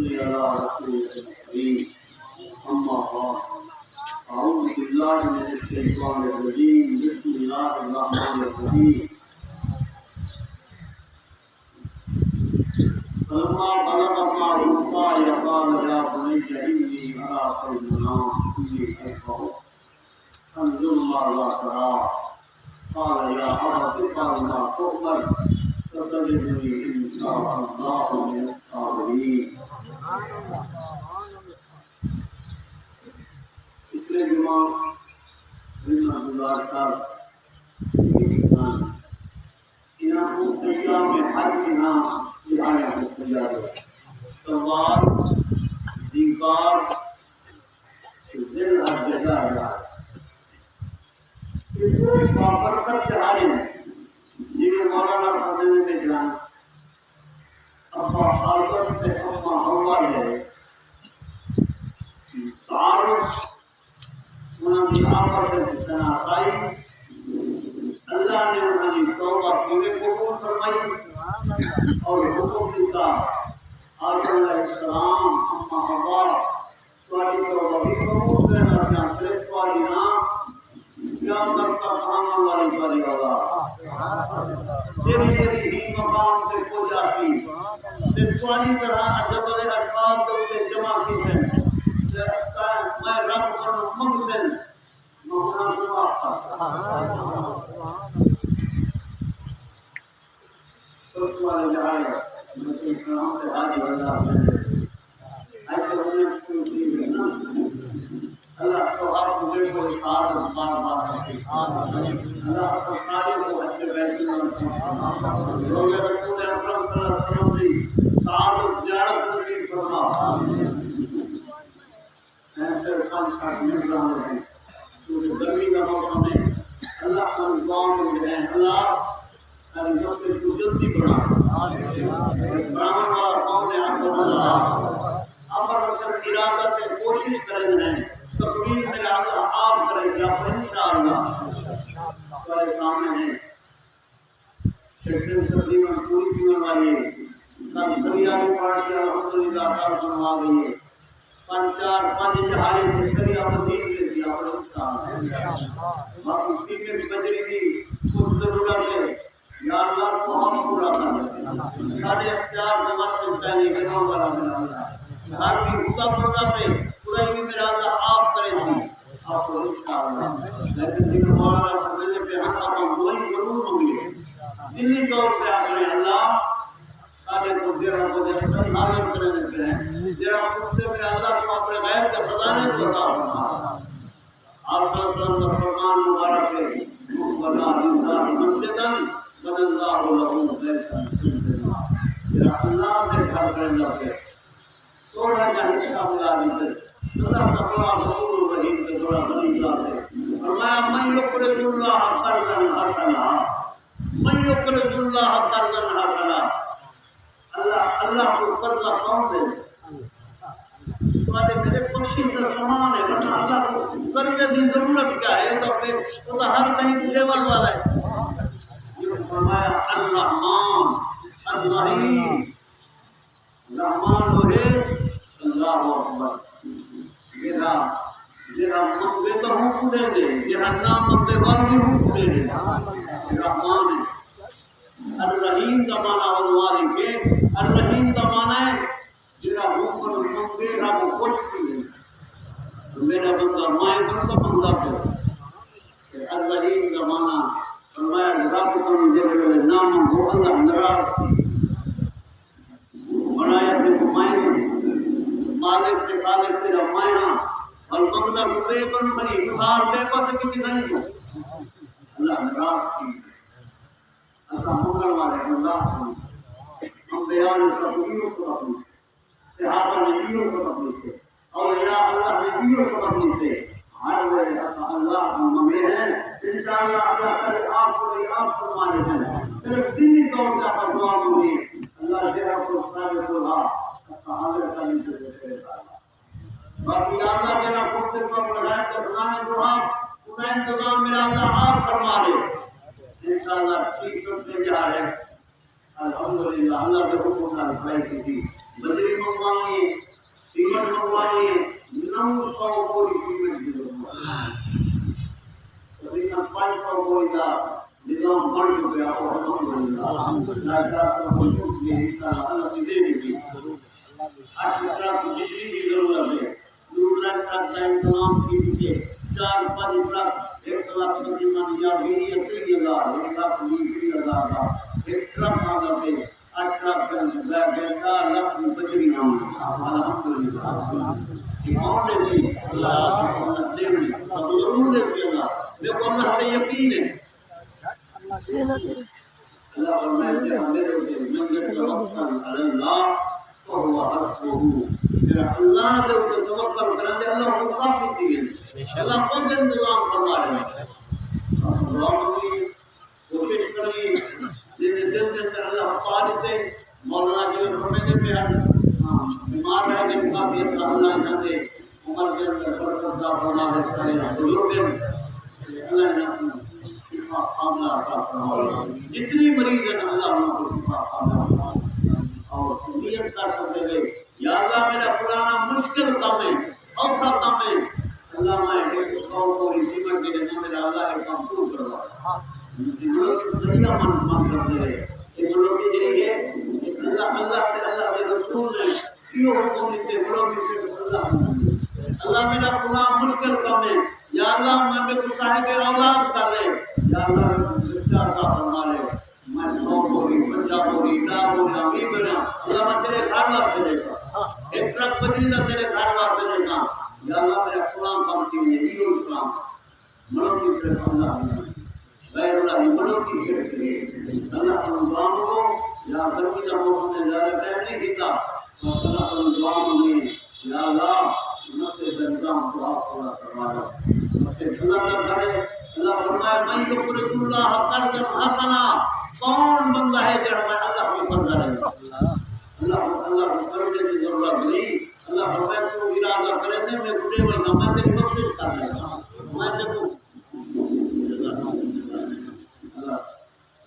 صل على رسول الكريم أما بعد أعوذ بالله من الشيطان الرجيم بسم الله الرحمن الرحيم فلما بلغ معه السعي قال يا بني إني أرى في المنام إني أذبحك فانظر ماذا ترى قال يا أبت افعل ما تؤمر ستجدني إن شاء الله من الصابرين. پچھلے جمعہ گزارتا انہوں ایام حج کے نام دہایا سوال دیکار ذل الجزا بابرکت تہاری جی مولانا فضل میں جان ابا حضرت سے اما ہوا ہے تعارف انہوں نے آمد جتنا آئی اللہ نے انہوں نے توبہ پورے قبول فرمائی اور حکم دیتا آدم علیہ السلام اما ہوا سوالی توبہ بھی قبول کرنا جان صرف والی نام کیا کرتا کھانا والی والی والا تیری تیری ہی مقام سے کھو جاتی پھر سوالی طرح جبل اٹھاد دو سے جمع کی ہے میں رب کروں مقبل مولانا سبحانہ تو سوال جائے مسیح کرام سے حاجی اللہ ایسے ہونے کی نا اللہ تو آپ مجھے کو اشار بار بار اللہ تو سارے کو اچھے بیٹھے لوگ رسول اکرم صلی اللہ علیہ وسلم کی تعارف زیارت نصیب فرما ایسے خان کا مل رہا ہے کیونکہ گرمی کا موسم ہے اللہ کا نظام میں ہے اللہ جو کہ تو جلدی بڑھا براہمن والا قوم نے آپ کو اللہ امر کر ارادہ سے کوشش کریں ہیں تقریر میں اللہ آپ کریں گے انشاءاللہ ہمارے سامنے ہیں شیخ تقریباً پوری پینے والی سب سریعہ پارٹی الحمدللہ کار سنوا گئی ہے پانچ جہائی سے سریعہ مزید لے دیا اور باقی سیکھے بھی بجری کی کچھ ضرورت ہے یا اللہ کو ہم پورا کر سارے اختیار نماز سنتا نہیں گناہ والا میرا ہر بھی ہوتا پڑھا پہ پورا بھی میرا اللہ آپ کریں گے آپ کو انشاءاللہ لیکن جن مولانا سمجھنے پہ ہم آپ وہی ضرور ہوں گے دلی طور پہ آپ کریں اللہ سارے کو دیرہ کو دیکھتا نالم کرنے پہ ہیں دیرہ کتے میں اللہ کو اپنے غیر کا خزانے کو عطا فرما آپ صلی اللہ علیہ وسلم فرمان مبارک ہے بنا انسان مسجدن بن اللہ لہو بیتن دیرہ اللہ نے گھر کرنے لگے توڑا جہاں حصہ ملا دیتے اللہ تقریبا رسول الرحیم کے دوڑا بنی جاتے فرمایا من یقرض اللہ قرضا حسنا من یقرض اللہ قرضا حسنا اللہ کو قرضہ کون دے تمہارے میرے بخشش کا سامان ہے ورنہ اللہ کو قرضے کی ضرورت کیا ہے تو پھر وہ تو ہر کہیں لیول والا ہے یہ فرمایا الرحمن الرحیم رحمان وہ ہے اللہ اکبر جہاں منگے تو ہوں پورے دے جہاں نام منگے بار بھی ہوں پورے دے رحمان ہے الرحیم کا معنی والواری کے الرحیم کا معنی ہے جہاں ہوں پر منگے رب خوش کی ہے میرا بندہ مائیں بندہ بندہ کو الرحیم کا معنی فرمایا رب کو جب نام منگو اللہ نراض تھی بنایا تو مائیں مالک سے خالق سے رمائنا اور بندہ کو بے بن بنی بخار بے بس کسی نہیں ہو اللہ نراض کی ایسا منگل والے اللہ ہم بیان سبیوں کو اپنی صحابہ نبیوں کو اپنی سے اور یا اللہ نبیوں کو اپنی سے ہر وقت ایسا اللہ ہم میں ہیں انشاءاللہ اللہ کرے آپ کو آپ فرمانے ہیں صرف دینی طور پر آپ دعا ہوگی اللہ جہاں کو سارے کو رہا حاضر کرنے سے دیتے باقی اللہ جنا خود کو بڑھائے تو بنانے کو آپ انہیں انتظام میرا اللہ آپ فرما دے انشاءاللہ ٹھیک کرتے جا رہے الحمدللہ اللہ کے حکم کا رسائی کی تھی بدری منگوانی 900 کوئی سیمنٹ کی ضرورت تقریباً 500 کوئی کا نظام بن چکا اور الحمدللہ یہ حصہ اللہ سے دے دی 8 ٹرک بجلی کی ضرورت ہے 2 ٹرک کا انتظام کیجیے 4-5 ٹرک 1 لاکھ تقریباً یا 20,000 1 لاکھ 20,000 کا ایک ٹرک آ گئے 8 ٹرک کے اندر 4 لاکھ بجلی نام الحمدللہ اللہ ضرور ہے دیکھو اللہ پہ یقین ہے اللہ فرمائے کہ میرے اوپر من يتوکل علی اللہ فهو حسبہ اللہ کے اوپر توکل کرنے اللہ کو کافی ہے اللہ خود انتظام فرما رہے ہیں دعا کی کوشش کریے دل کے اندر اللہ پالتے مولانا جی فرماتے ہیں بیمار ہے کہ کافی اللہ نہ دے عمر کے اندر برکت کا فرما ہے بزرگ اللہ نے جتنی مریض ہیں اللہ ان کو شفا عطا اور نیت کر سکتے ہیں یا اللہ میرا پرانا مشکل کام ہے اوکھا کام ہے اللہ میں ایک سو کو سیمنٹ کے لیے میرا اللہ کا کام شروع کروا دریا من کرتے ہیں یہ لوگ کے اللہ کے رسول نے کیوں حکم دیتے بڑوں میں سے اللہ میرا پرانا مشکل کام ہے یا اللہ میں کو صاحب اولاد کر رہے یا اللہ سچا کا فرما لے میں 100 بوری 50 بوری 10 بوری بنا اللہ میں تیرے گھر واسطے دے گا ایک ٹرک بجلی کا تیرے گھر واسطے دے گا یا اللہ میرا قرآن کام کی نہیں یہ اسلام منو کی سے اللہ غیر اللہ منو کی سے اللہ کا نظام کو یا گرمی کا موسم میں زیادہ ٹائم نہیں دیتا اللہ کا نظام میں یا اللہ نفس نظام کو آپ پورا کروا دو اللہ کرے اللہ فرمائے من یقرض اللہ قرضا حسنا کون بندہ ہے جو میں اللہ کو قرض دے اللہ کو قرض کی ضرورت نہیں اللہ فرمائے تو ارادہ کرے تے میں گڈے میں میں تیری بخشش کر دے گا میں دیکھو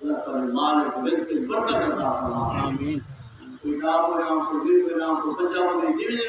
اللہ کا مال کو بالکل برکت عطا فرما آمین کوئی کام ہو رہا ہو دل میں نام کو بچا ہو جی